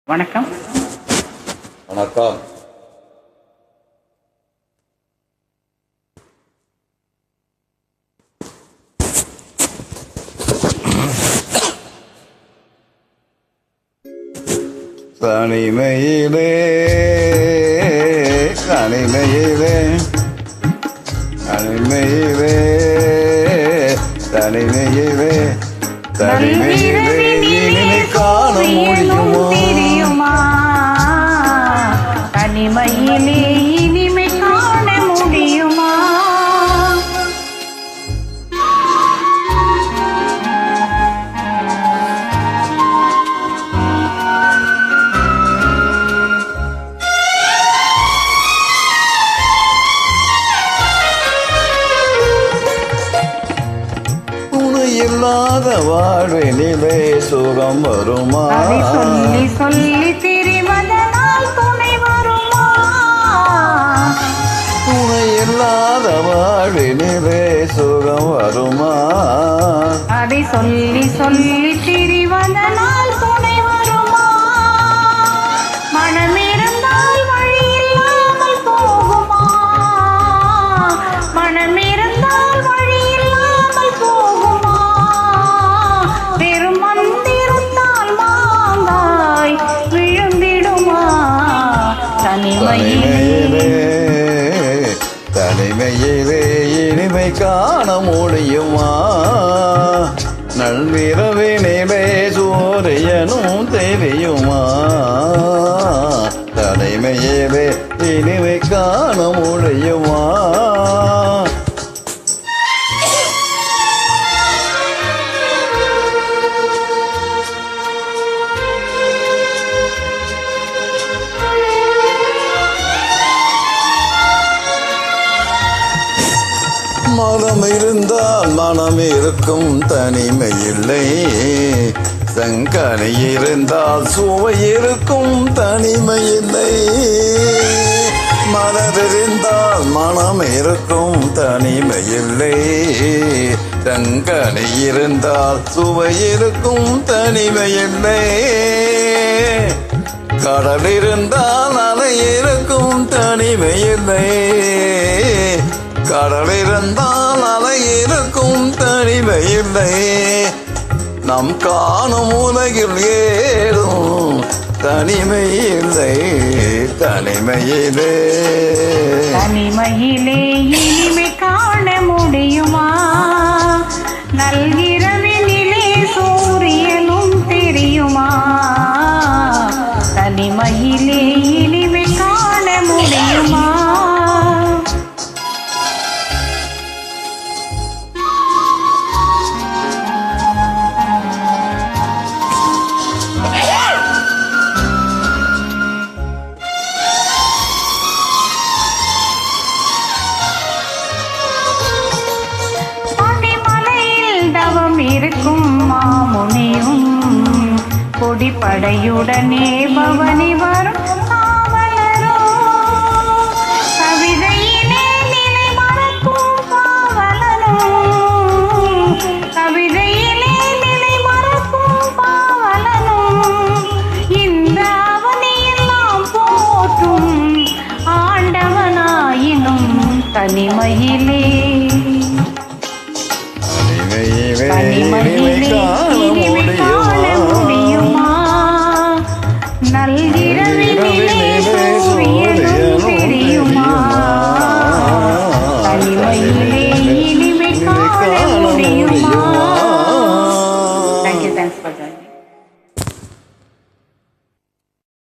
வணக்கம். வணக்கம். தனிமையிலே தனிமையிலே தனிமையிலே தனிமையிலே தனிமையிலே இனிமை காண முடியுமா? தனிமையிலே இனிமை காண முடியுமா? இல்லாத வாழ்வினிலே சுகம் வருமா? சொல்லி சொல்லி திரிவதனால் துணை வருமா? துணை இல்லாத வாழ்வினிலே சுகம் வருமா? அதை சொல்லி சொல்லி திரிவதனால் துணை வருமா? மனமிருந்தால் வழி இல்லாமல் போகுமா? மனமிருந்தால் வழி இல்லாமல் போகுமா? வெறும் மந்திருந்தால் மாங்காய் விழுந்திடுமா? தனிமையிலே தனிமையிலே இனிமை காண முடியுமா? நள்ளிரவினிலே சூரியனும் தெரியுமா? தனிமையிலே இனிமை காண முடியுமா? மனம் இருந்தால் மனம் இருக்கும், தனிமை இல்லை. சங்கனி இருந்தால் சுவை இருக்கும், தனிமை இல்லை. மலர் இருந்தால் மனம் இருக்கும், தனிமை இல்லை. சங்கனி இருந்தால் சுவை இருக்கும், தனிமை இல்லை. கடல் இருந்தால் அலை இருக்கும், தனிமை இல்லை. கடல் இருந்தால் அலை இருக்கும், தனிமை இல்லை. நம் காணும் உலகில் ஏதும் தனிமை இல்லை. தனிமையிலே தனிமையிலே இனிமை காண முடியுமா? நல்கிரவினிலே சூரியனும் தெரியுமா? தனிமையிலே இனிமை காண முடியுமா? இருக்கும் மாமுனியும் கொடிப்படையுடனே பவனி வரும் காவலரோ. கவிதையிலே நிலை மறக்கும் காவலனோ. கவிதையிலே நிலை மறக்கும் காவலனோ. இந்த அவனியெல்லாம் போற்றும் ஆண்டவனாயினும் தனிமையிலே